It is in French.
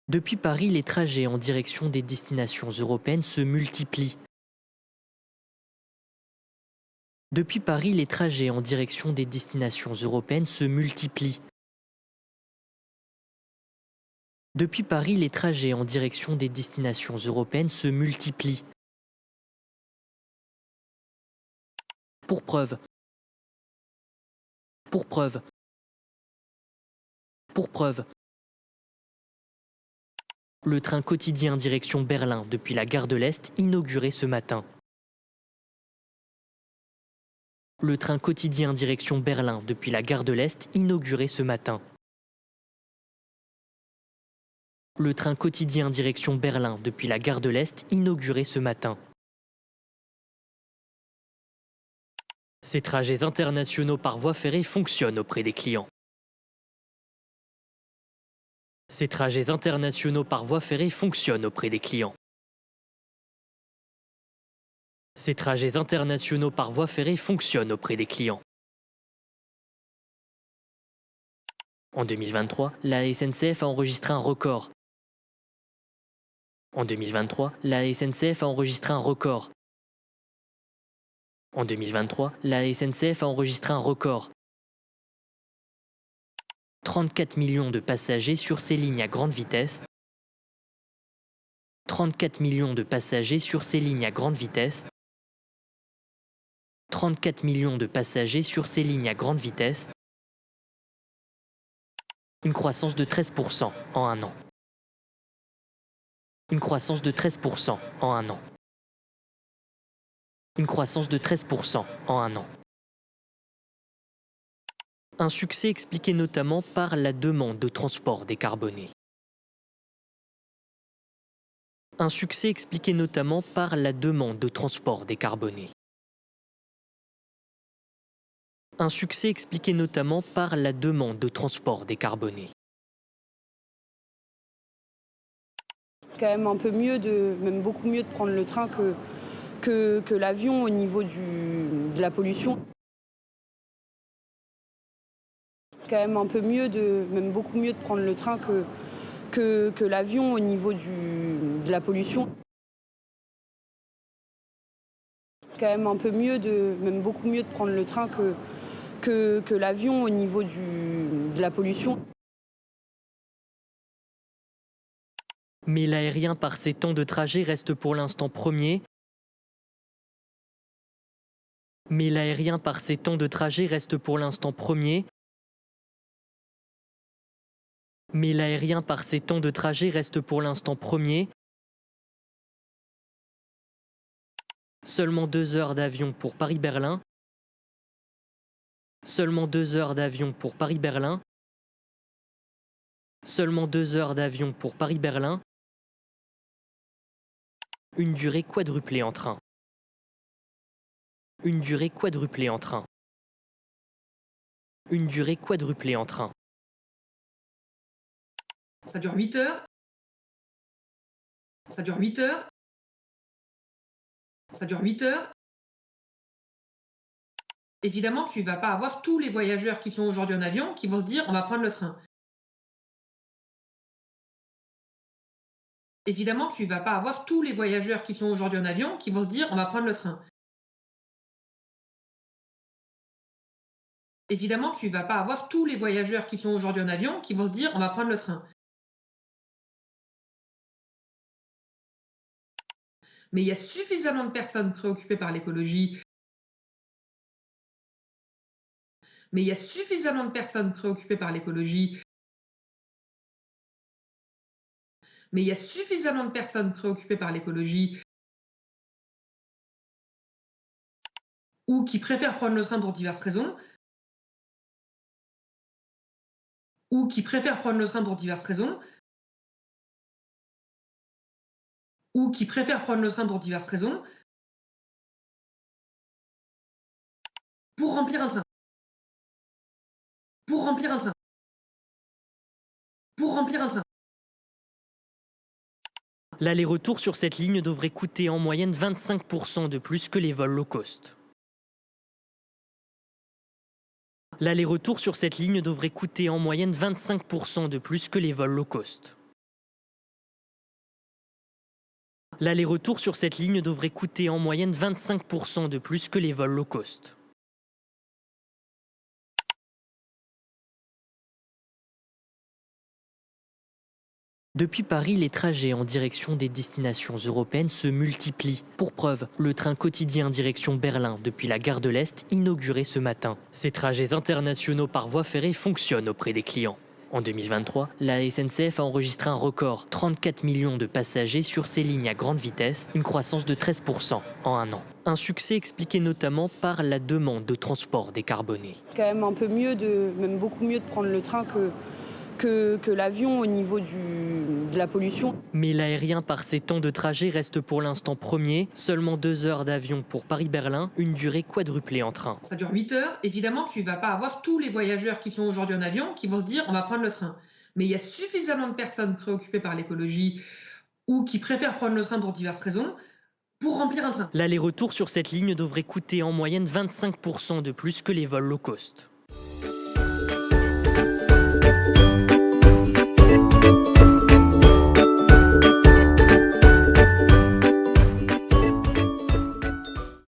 Depuis Paris, les trajets en direction des destinations européennes se multiplient. Depuis Paris, les trajets en direction des destinations européennes se multiplient. Depuis Paris, les trajets en direction des destinations européennes se multiplient. Pour preuve. Pour preuve. Pour preuve. Le train quotidien direction Berlin depuis la gare de l'Est inauguré ce matin. Le train quotidien direction Berlin depuis la gare de l'Est inauguré ce matin. Le train quotidien direction Berlin depuis la gare de l'Est inauguré ce matin. Ces trajets internationaux par voie ferrée fonctionnent auprès des clients. Ces trajets internationaux par voie ferrée fonctionnent auprès des clients. Ces trajets internationaux par voie ferrée fonctionnent auprès des clients. En 2023, la SNCF a enregistré un record. En 2023, la SNCF a enregistré un record. En 2023, la SNCF a enregistré un record. 34 millions de passagers sur ces lignes à grande vitesse. 34 millions de passagers sur ces lignes à grande vitesse. 34 millions de passagers sur ces lignes à grande vitesse. Une croissance de 13% en un an. Une croissance de 13% en un an. Une croissance de 13% en un an. Un succès expliqué notamment par la demande de transport décarboné. Un succès expliqué notamment par la demande de transport décarboné. Un succès expliqué notamment par la demande de transport décarboné. Quand même un peu mieux, même beaucoup mieux de prendre le train que l'avion au niveau de la pollution. Quand même un peu mieux, même beaucoup mieux de prendre le train que l'avion au niveau de la pollution. Quand même un peu mieux, même beaucoup mieux de prendre le train que l'avion au niveau de la pollution. Mais l'aérien par ses temps de trajet reste pour l'instant premier. Mais l'aérien par ses temps de trajet reste pour l'instant premier. Mais l'aérien par ses temps de trajet reste pour l'instant premier. Seulement 2 heures d'avion pour Paris-Berlin. Seulement 2 heures d'avion pour Paris-Berlin. Seulement 2 heures d'avion pour Paris-Berlin. Une durée quadruplée en train. Une durée quadruplée en train. Une durée quadruplée en train. Ça dure 8 heures. Ça dure 8 heures. Ça dure 8 heures. Évidemment, tu ne vas pas avoir tous les voyageurs qui sont aujourd'hui en avion qui vont se dire on va prendre le train. Évidemment, tu ne vas pas avoir tous les voyageurs qui sont aujourd'hui en avion qui vont se dire on va prendre le train. Évidemment, tu ne vas pas avoir tous les voyageurs qui sont aujourd'hui en avion qui vont se dire on va prendre le train. Mais il y a suffisamment de personnes préoccupées par l'écologie. Mais il y a suffisamment de personnes préoccupées par l'écologie. Mais il y a suffisamment de personnes préoccupées par l'écologie ou qui préfèrent prendre le train pour diverses raisons, ou qui préfèrent prendre le train pour diverses raisons, ou qui préfèrent prendre le train pour diverses raisons, pour remplir un train. Pour remplir un train. Pour remplir un train. L'aller-retour sur cette ligne devrait coûter en moyenne 25% de plus que les vols low cost. L'aller-retour sur cette ligne devrait coûter en moyenne 25% de plus que les vols low cost. L'aller-retour sur cette ligne devrait coûter en moyenne 25% de plus que les vols low cost. Depuis Paris, les trajets en direction des destinations européennes se multiplient. Pour preuve, le train quotidien direction Berlin depuis la gare de l'Est, inauguré ce matin. Ces trajets internationaux par voie ferrée fonctionnent auprès des clients. En 2023, la SNCF a enregistré un record, 34 millions de passagers sur ces lignes à grande vitesse, une croissance de 13% en un an. Un succès expliqué notamment par la demande de transport décarboné. Quand même un peu mieux, même beaucoup mieux de prendre le train que l'avion au niveau de la pollution. Mais l'aérien par ses temps de trajet reste pour l'instant premier. Seulement 2 heures d'avion pour Paris-Berlin, une durée quadruplée en train. Ça dure 8 heures. Évidemment, tu ne vas pas avoir tous les voyageurs qui sont aujourd'hui en avion qui vont se dire on va prendre le train. Mais il y a suffisamment de personnes préoccupées par l'écologie ou qui préfèrent prendre le train pour diverses raisons pour remplir un train. L'aller-retour sur cette ligne devrait coûter en moyenne 25% de plus que les vols low cost.